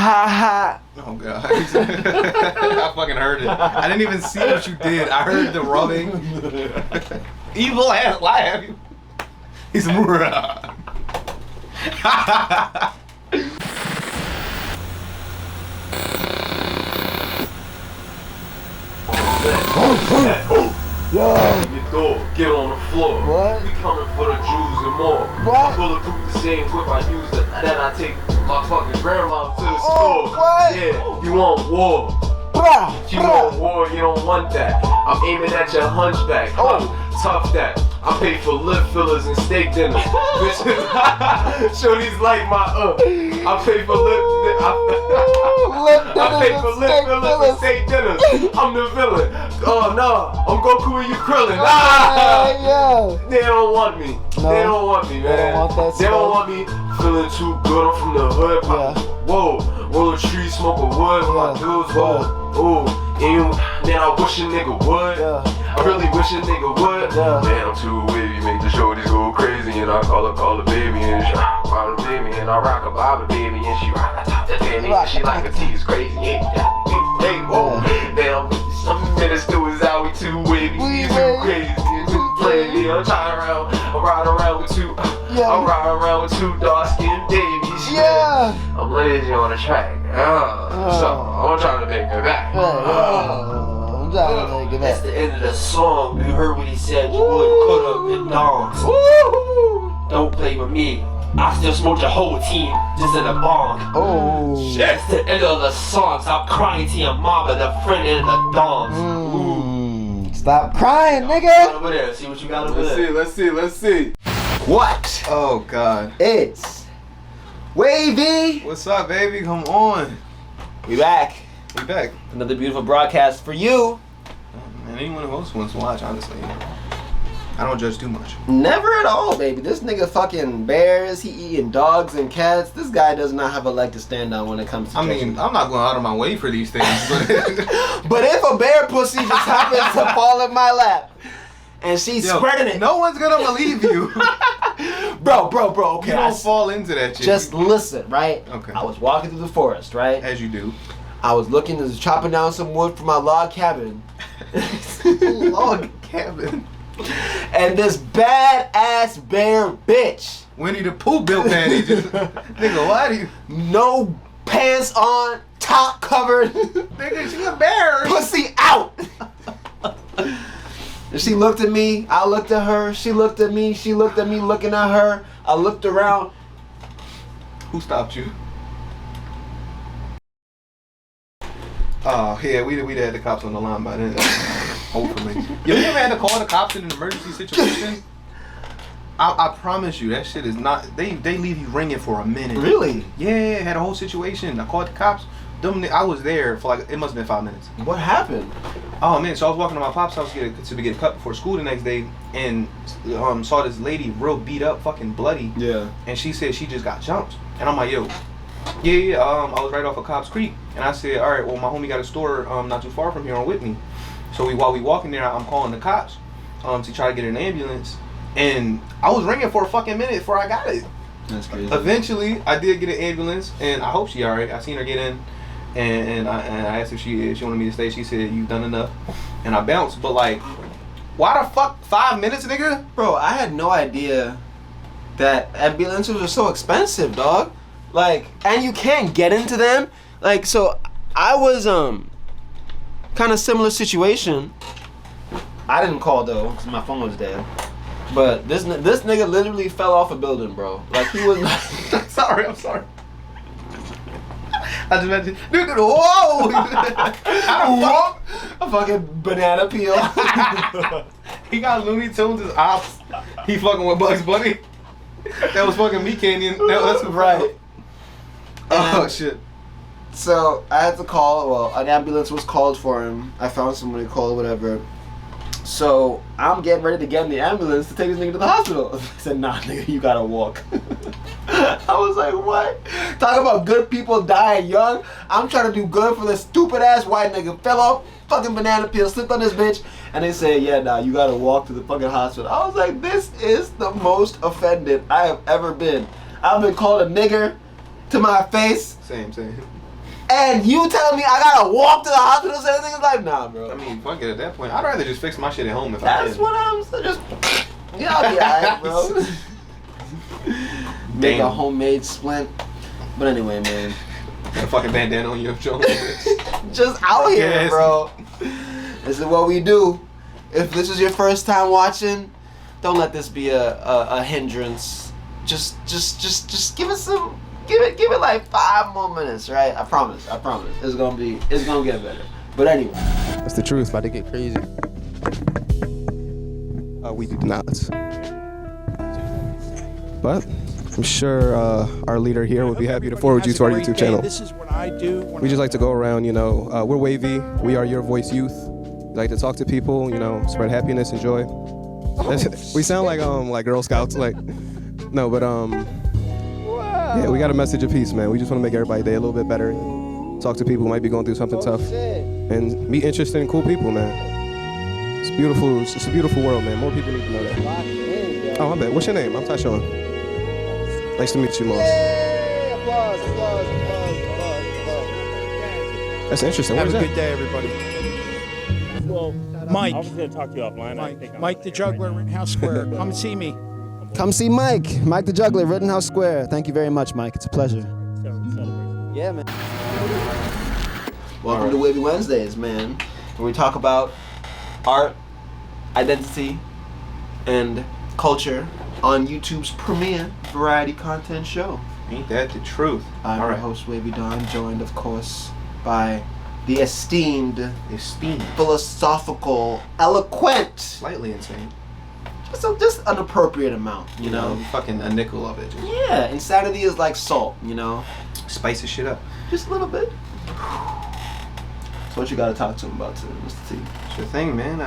ha. Oh god. I fucking heard it. I didn't even see what you did. I heard the rubbing. Evil ass laugh. He's Your door, get on the floor. What? We coming for the Jews and more. What? Bulletproof the same whip I use that I take my fucking grandma to the store. What? Yeah, you want war. You want war, you don't want that. I'm aiming at your hunchback. Tough that. I pay for lip fillers and steak dinners. Shorty's like my I pay for lip fillers and steak dinners. I'm the villain. Oh no, I'm Goku and you Krillin. They don't want me. No, they don't want me, man. They don't want that They don't want me feeling too good. I'm from the hood. Whoa, roll a tree, smoke a wood. My dudes, whoa. Man, I wish a nigga would. I really wish a nigga would. Man, I'm too wavy, make the shorties go crazy, and I call her baby, and she call her baby, and I rock a Bobby baby, and she rock the baby, and she like a tease crazy. Hey, whoa. Damn, some minutes do is out, we too wavy, he's too crazy, and too playing. I'm riding around with two. I'm riding around with two dark-skinned babies. I'm lazy on the track. So I'm trying to make it back. I'm trying to make it back. That's the end of the song. You heard what he said. You would could have been dogs. Don't play with me. I still smoked your whole team just in a bong. Oh shit. That's the end of the song. Stop crying to your mama, the friend in the dongs. Stop crying, nigga. Over there. See what you got over there. Let's see. What? Oh god. It's Wavy. What's up, baby? Come on. We back. We back. Another beautiful broadcast for you. And anyone who else wants to watch, honestly. I don't judge too much. Never at all, baby. This nigga fucking bears. He eating dogs and cats. This guy does not have a leg to stand on when it comes to I mean, I'm not going out of my way for these things. But if a bear pussy just happens to fall in my lap and she's spreading it, no one's gonna believe you. Bro, okay. You don't fall into that shit. Just listen, right? Okay. I was walking through the forest, right? As you do. I was looking to chopping down some wood for my log cabin. Log cabin. And this badass bear bitch. Winnie the Pooh built panties. Nigga, why do you? No pants on, top covered. Nigga, she a bear. Pussy out. And she looked at me, I looked at her, she looked at me, looking at her. I looked around. Who stopped you? Oh, yeah, we'd had the cops on the line by then. Hopefully. You ever had to call the cops in an emergency situation? I promise you, that shit is not. They leave you ringing for a minute. Really? Yeah, had a whole situation. I called the cops. I was there for like, it must have been 5 minutes. What happened? Oh man, so I was walking to my pop's house to get cut before school the next day, and saw this lady real beat up, fucking bloody. Yeah. And she said she just got jumped, and I'm like, yo, I was right off of Cobb's Creek, and I said, all right, well my homie got a store not too far from here on Whitney, so while we walking there, I'm calling the cops to try to get an ambulance, and I was ringing for a fucking minute before I got it. That's crazy. Eventually, I did get an ambulance, and I hope she all right. I seen her get in. And I asked if she wanted me to stay. She said, you've done enough. And I bounced. But like, why the fuck 5 minutes, nigga? Bro, I had no idea that ambulances are so expensive, dog. Like, and you can't get into them. Like, so I was kind of similar situation. I didn't call though, because my phone was dead. But this nigga literally fell off a building, bro. Like he was like, I'm sorry. I just mentioned, dude, whoa! A fucking banana peel. He got Looney Tunes as ops. He fucking with Bugs Bunny. That was fucking me, Canyon. That's right. Oh shit. So I had to call. Well, an ambulance was called for him. I found somebody to call, whatever. So I'm getting ready to get in the ambulance to take this nigga to the hospital. I said, nah, nigga, you gotta walk. I was like, what? Talk about good people dying young. I'm trying to do good for this stupid ass white nigga. Fell off fucking banana peel, slipped on this bitch, and they say, yeah, nah, you gotta walk to the fucking hospital. I was like, this is the most offended I have ever been. I've been called a nigger to my face. Same. And you telling me I gotta walk to the hospital to save niggas' life? Nah, bro. I mean, fuck it. At that point, I'd rather just fix my shit at home if I That's can. what I'm saying. Just yeah, I'll be alright, bro. Make a homemade splint. But anyway, man. Got a fucking bandana on your shoulder. Just out here, Yes. bro. This is what we do. If this is your first time watching, don't let this be a hindrance. Just give it some. Give it like 5 more minutes, right? I promise. It's gonna get better. But anyway. That's the truth. About to get crazy. We do not. But I'm sure our leader here would be happy to forward you to our YouTube channel. This is what I do. We just like to go around, we're wavy. We are your voice youth. We like to talk to people, spread happiness and joy. We sound like Girl Scouts, no, but yeah, we got a message of peace, man. We just want to make everybody's day a little bit better. Talk to people who might be going through something tough, and meet interesting and cool people, man. It's beautiful. It's a beautiful world, man. More people need to know that. Oh, my bad. What's your name? I'm Tyshawn. Nice to meet you, Moss. Applause. That's interesting. Have a What is good that? day, everybody. Well, Mike. I was going to talk to you offline. Mike the Juggler, Rittenhouse Square. Come and see me. Come see Mike. Mike the Juggler, Rittenhouse Square. Thank you very much, Mike. It's a pleasure. Yeah, man. Welcome to Wavy Wednesdays, man, where we talk about art, identity, and culture on YouTube's premier variety content show. Ain't that the truth? I'm your host, Wavy Don, joined, of course, by the esteemed, philosophical, eloquent, Slightly insane. just an appropriate amount, you know? Fucking a nickel of it. Just Yeah, insanity is like salt, spice the shit up. Just a little bit. So what you gotta talk to him about today, Mr. T? It's your thing, man.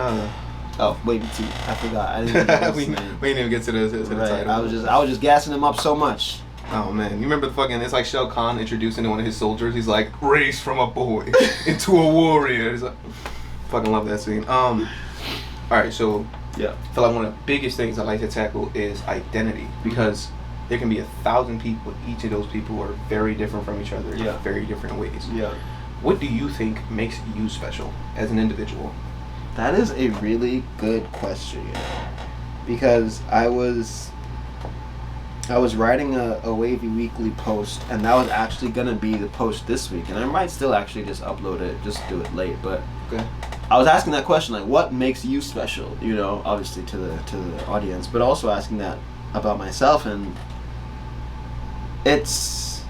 Oh, Wavy T. I forgot. I didn't even get we his name. didn't even get to the Right. title. I was just gassing him up so much. Oh man, you remember it's like Shao Kahn introducing one of his soldiers. He's like, raised from a boy into a warrior. It's like, fucking love that scene. All right, so Yeah. I feel like one of the biggest things I like to tackle is identity, because there can be 1,000 people. Each of those people are very different from each other in Yeah. very different ways. Yeah. What do you think makes you special as an individual? That is a really good question, because I was writing a Wavy Weekly post, and that was actually gonna be the post this week, and I might still actually just upload it, just do it late. But Okay. I was asking that question, like, what makes you special? Obviously to the audience, but also asking that about myself, and it's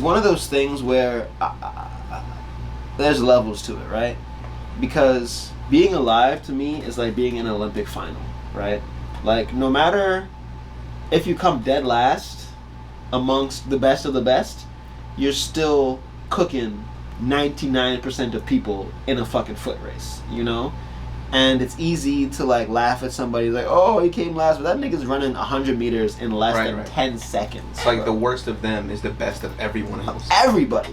one of those things where there's levels to it, right? Because being alive to me is like being in an Olympic final, right? Like, no matter if you come dead last amongst the best of the best, you're still cooking 99% of people in a fucking foot race, And it's easy to like laugh at somebody like, oh, he came last, but that nigga's running 100 meters in less than 10 seconds. It's like the worst of them is the best of everyone else. Everybody,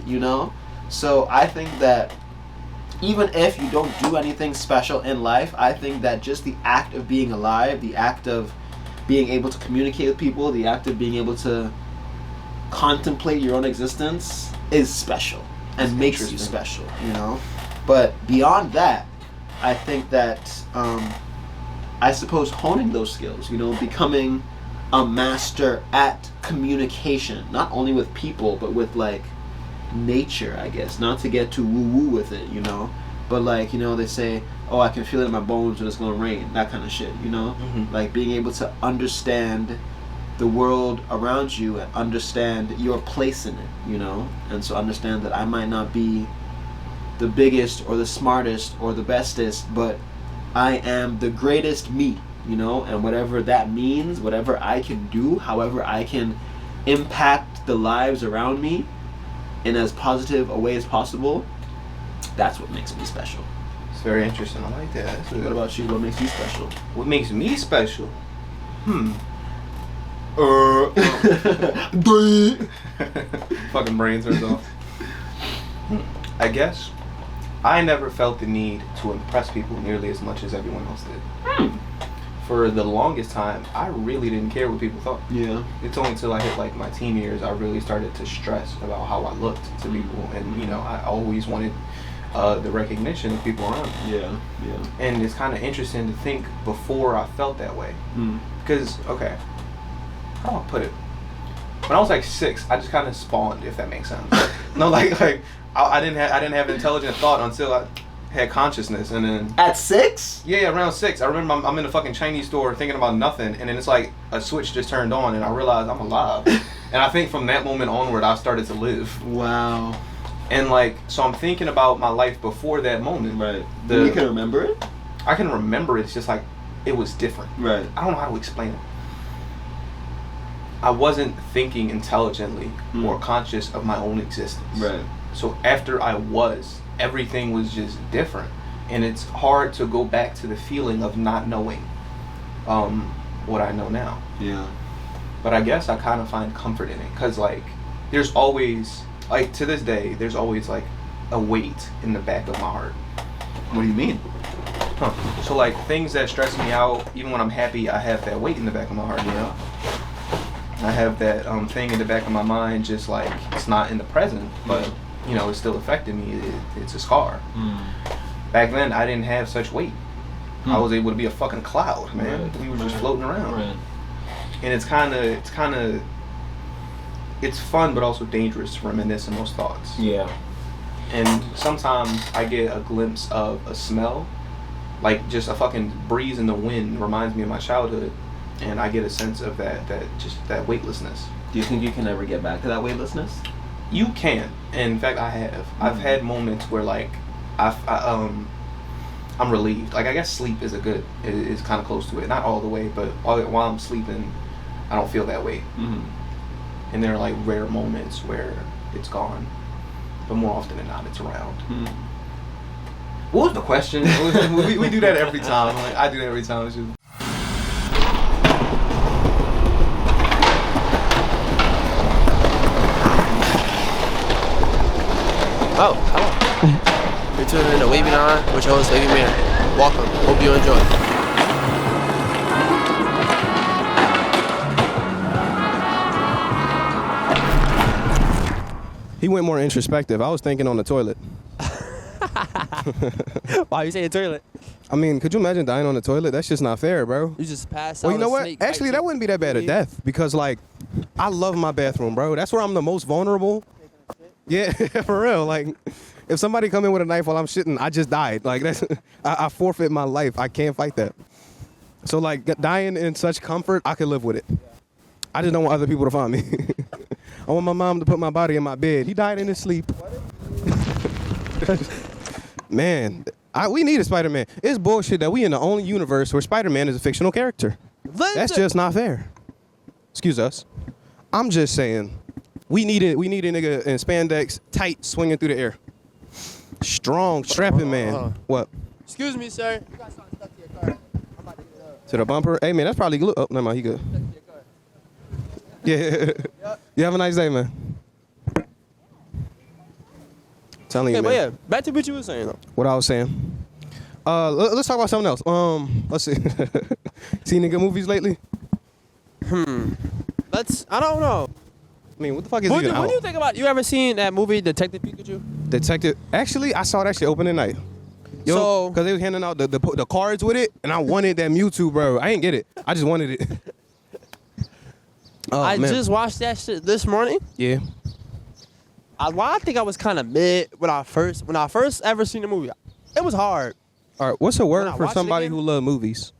So I think that even if you don't do anything special in life, I think that just the act of being alive, the act of being able to communicate with people, the act of being able to contemplate your own existence is special and makes you special, But beyond that, I think that I suppose honing those skills, becoming a master at communication, not only with people, but with like nature, I guess. Not to get too woo-woo with it, But like, they say, oh, I can feel it in my bones when it's gonna rain, that kind of shit, Mm-hmm. Like being able to understand the world around you and understand your place in it, And so understand that I might not be the biggest or the smartest or the bestest, but I am the greatest me, And whatever that means, whatever I can do, however I can impact the lives around me in as positive a way as possible, that's what makes me special. It's very interesting. I like that. What about you? What makes you special? What makes me special? Fucking brain turns off. I guess I never felt the need to impress people nearly as much as everyone else did. for the longest time, I really didn't care what people thought. Yeah. It's only until I hit like my teen years I really started to stress about how I looked to people, and you know, I always wanted the recognition of people around me. Yeah. Yeah. And it's kind of interesting to think before I felt that way, because okay, how do I put it? When I was like 6, I just kind of spawned, if that makes sense. No, like I didn't have intelligent thought until I had consciousness, and then At 6? yeah, around 6, I remember I'm in a fucking Chinese store thinking about nothing, and then it's like a switch just turned on, and I realized I'm alive. And I think from that moment onward, I started to live. Wow. And like, so I'm thinking about my life before that moment. Right. The- You can remember it? I can remember it. It's just like it was different. Right. I don't know how to explain it. I wasn't thinking intelligently or conscious of my own existence. Right. So after I was, everything was just different, and it's hard to go back to the feeling of not knowing what I know now. Yeah. But I guess I kind of find comfort in it, because like there's always, like to this day, there's always like a weight in the back of my heart. What do you mean? So like things that stress me out, even when I'm happy, I have that weight in the back of my heart, you know? I have that thing in the back of my mind, just like it's not in the present, but you know, it's still affecting me. It's a scar. Back then, I didn't have such weight. I was able to be a fucking cloud, man. Right. We were just floating around. Right. And it's fun, but also dangerous to reminisce on those thoughts. Yeah. And sometimes I get a glimpse of a smell, like just a fucking breeze in the wind reminds me of my childhood, and I get a sense of that weightlessness. Do you think you can ever get back to that weightlessness? You can. And in fact, I have. I've had moments where like I'm relieved. Like I guess sleep is kind of close to it. Not all the way, but while I'm sleeping, I don't feel that way. And there are like rare moments where it's gone, but more often than not, it's around. What was the question? we do that every time. Like I do that every time. It's just... Oh, hello. You're tuning in to Wavy On with your host, Wavy Man. Welcome. Hope you enjoy. He went more introspective. I was thinking on the toilet. Why you say the toilet? I mean, could you imagine dying on the toilet? That's just not fair, bro. You just pass out. Well, you know a what? snake Actually, bites that you. wouldn't be that bad a death, because like, I love my bathroom, bro. That's where I'm the most vulnerable. Yeah, for real. Like, if somebody come in with a knife while I'm shitting, I just died. Like that's, I forfeit my life. I can't fight that. So like, dying in such comfort, I can live with it. I just don't want other people to find me. I want my mom to put my body in my bed. He died in his sleep. Man, we need a Spider-Man. It's bullshit that we in the only universe where Spider-Man is a fictional character. That's just not fair. Excuse us. I'm just saying, we need a nigga in spandex, tight, swinging through the air. Strong, strapping man. What? Excuse me, sir. You got something stuck to your car. I'm about to get it up. To the bumper? Hey, man, that's probably glue. Oh, never mind, he good. Yeah. You have a nice day, man. Telling you, Okay, but man. yeah, back to what you were saying, though. What I was saying. Let's talk about something else. Let's see. Seen any good movies lately? I don't know. I mean, what the fuck is What even do out? you think about, you ever seen that movie, Detective Pikachu? Detective. Actually, I saw that shit opening night. Yo, So- because they was handing out the cards with it, and I wanted that Mewtwo, bro. I ain't get it. I just wanted it. Oh, I man. just watched that shit this morning. Yeah. I think I was kind of mid when I first ever seen the movie. It was hard. All right. What's a When word I for watch it somebody again- who love movies?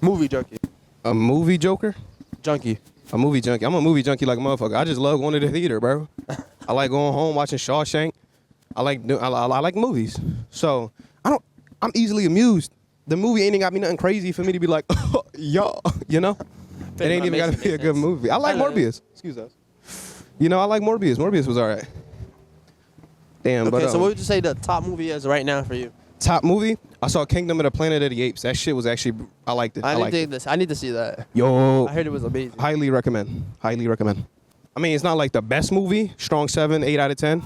Movie junkie. A movie joker? Junkie. A movie junkie. I'm a movie junkie like a motherfucker. I just love going to the theater, bro. I like going home watching Shawshank. I like movies. So I'm easily amused. The movie ain't even got me nothing crazy for me to be like, yo, you know? It ain't even got to be a good movie. I like Morbius. Excuse us. You know, I like Morbius. Morbius was all right. Damn, Okay, but so what would you say the top movie is right now for you? top movie, I saw Kingdom of the Planet of the Apes. That shit was actually, I liked it. I liked it. need to see that. Yo, I heard it was amazing. highly recommend. Highly recommend. I mean, it's not like the best movie, strong 7, 8 out of 10,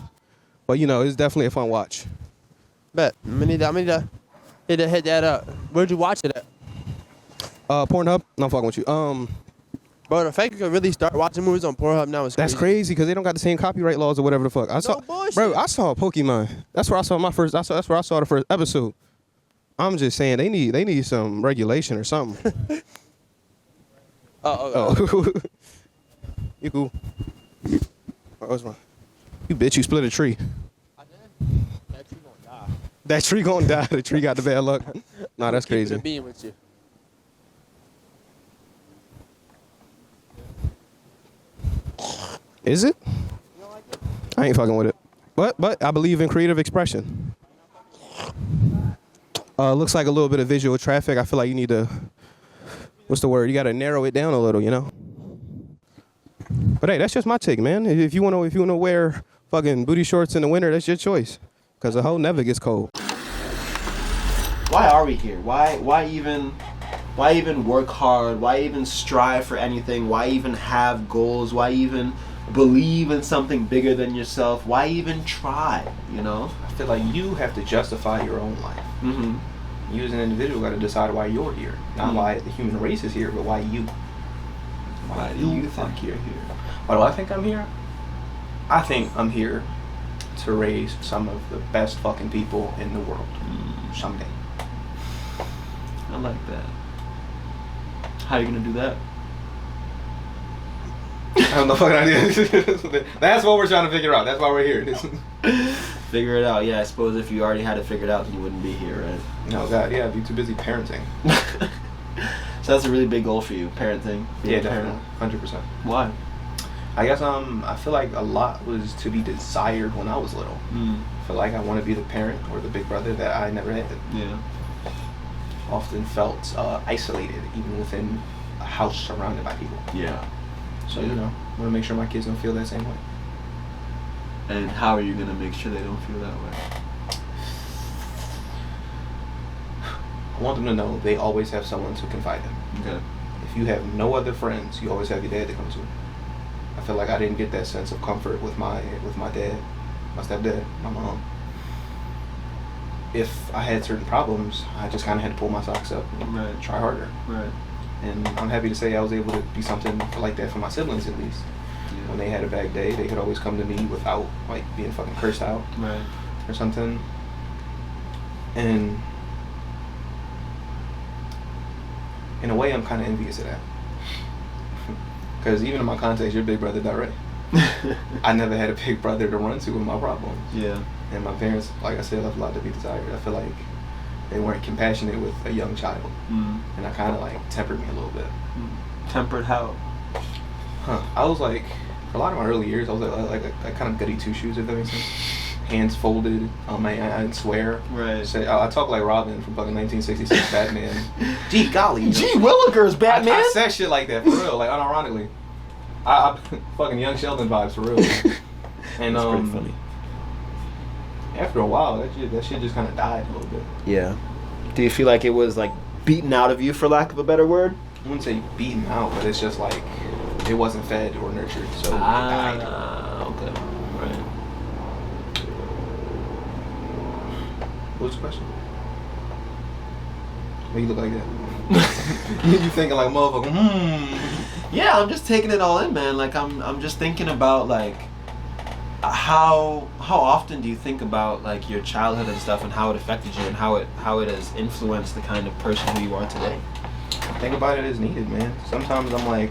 but you know, it's definitely a fun watch. Bet. I'm gonna need to hit that up. Where'd you watch it at? Pornhub. No, I'm fucking with you. Bro, the fact you can really start watching movies on Pornhub now is crazy. That's crazy because they don't got the same copyright laws or whatever the fuck. I saw, bullshit. bro. I saw Pokemon. That's where I saw my first. That's where I saw the first episode. I'm just saying they need some regulation or something. Oh. You cool? Oh, what's wrong? You bitch! You split a tree. I did. That tree gonna die. That tree gonna die. The tree got the bad luck. Nah, that's crazy. Keep it being with you. Is it? I ain't fucking with it. But I believe in creative expression. Looks like a little bit of visual traffic. I feel like you need to, what's the word? You got to narrow it down a little, you know? But hey, that's just my take, man. If you wanna wear fucking booty shorts in the winter, that's your choice. Cause the hoe never gets cold. Why are we here? Why even work hard? Why even strive for anything? Why even have goals? Why even believe in something bigger than yourself? Why even try? You know? I feel like you have to justify your own life. Mm-hmm. You as an individual got to decide why you're here, not why the human race is here, but why you. Why do you think you're here? Why do I think I'm here? I think I'm here to raise some of the best fucking people in the world someday. I like that. How are you gonna do that? I have no fucking idea. That's what we're trying to figure out. That's why we're here. Figure it out. Yeah, I suppose if you already had it figured out, then you wouldn't be here, right? No, God, yeah, I'd be too busy parenting. So that's a really big goal for you, parenting. Yeah, definitely, 100%. Why? I guess I feel like a lot was to be desired when I was little. I feel like I want to be the parent or the big brother that I never had. Yeah. Often felt isolated, even within a house surrounded by people. Yeah. So, you know, I want to make sure my kids don't feel that same way. And how are you going to make sure they don't feel that way? I want them to know they always have someone to confide in. Okay. If you have no other friends, you always have your dad to come to. I feel like I didn't get that sense of comfort with my dad, my stepdad, my mom. If I had certain problems, I just kind of had to pull my socks up and try harder. Right. And I'm happy to say I was able to be something like that for my siblings at least. Yeah. When they had a bad day, they could always come to me without like being fucking cursed out or something. And in a way, I'm kind of envious of that. Because even in my context, your big brother died right. I never had a big brother to run to with my problems. Yeah. And my parents, like I said, left a lot to be desired. I feel like they weren't compassionate with a young child. And I kind of like tempered me a little bit. Tempered how? I was like, for a lot of my early years, I was like a kind of goody two-shoes, if that makes sense. Hands folded. I didn't swear. Right. So I talk like Robin from fucking 1966 Batman. Gee golly. Gee Willikers, Batman. I said shit like that for real, like unironically. I fucking Young Sheldon vibes for real. And that's pretty funny. After a while, that shit just kind of died a little bit. Yeah. Do you feel like it was like beaten out of you, for lack of a better word? I wouldn't say beaten out, but it's just like it wasn't fed or nurtured, so it died. Okay. Right. What's the question? Why you look like that? You thinking like motherfucker? Yeah, I'm just taking it all in, man. Like I'm just thinking about like how often do you think about like your childhood and stuff and how it affected you and how it has influenced the kind of person who you are today? Think about it as needed, man. Sometimes I'm like,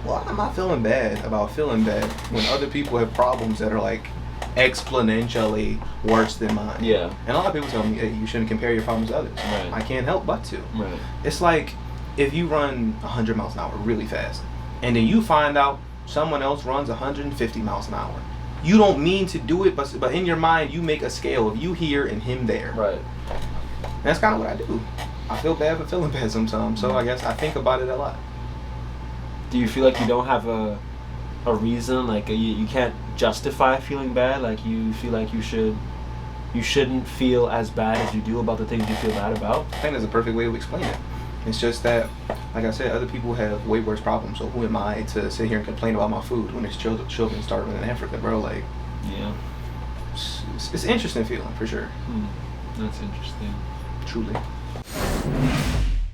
why am I feeling bad about feeling bad when other people have problems that are like exponentially worse than mine? Yeah. And a lot of people tell me, hey, you shouldn't compare your problems to others. Right. I can't help but to. Right. It's like if you run 100 miles an hour really fast and then you find out someone else runs 150 miles an hour. You don't mean to do it, but in your mind you make a scale of you here and him there. Right. And that's kind of what I do. I feel bad for feeling bad sometimes, so I guess I think about it a lot. Do you feel like you don't have a reason, like you can't justify feeling bad? Like you feel like you shouldn't feel as bad as you do about the things you feel bad about? I think that's a perfect way to explain it. It's just that, like I said, other people have way worse problems, so who am I to sit here and complain about my food when there's children starving in Africa, bro? Like, yeah. It's an interesting feeling, for sure. That's interesting. Truly. Peace.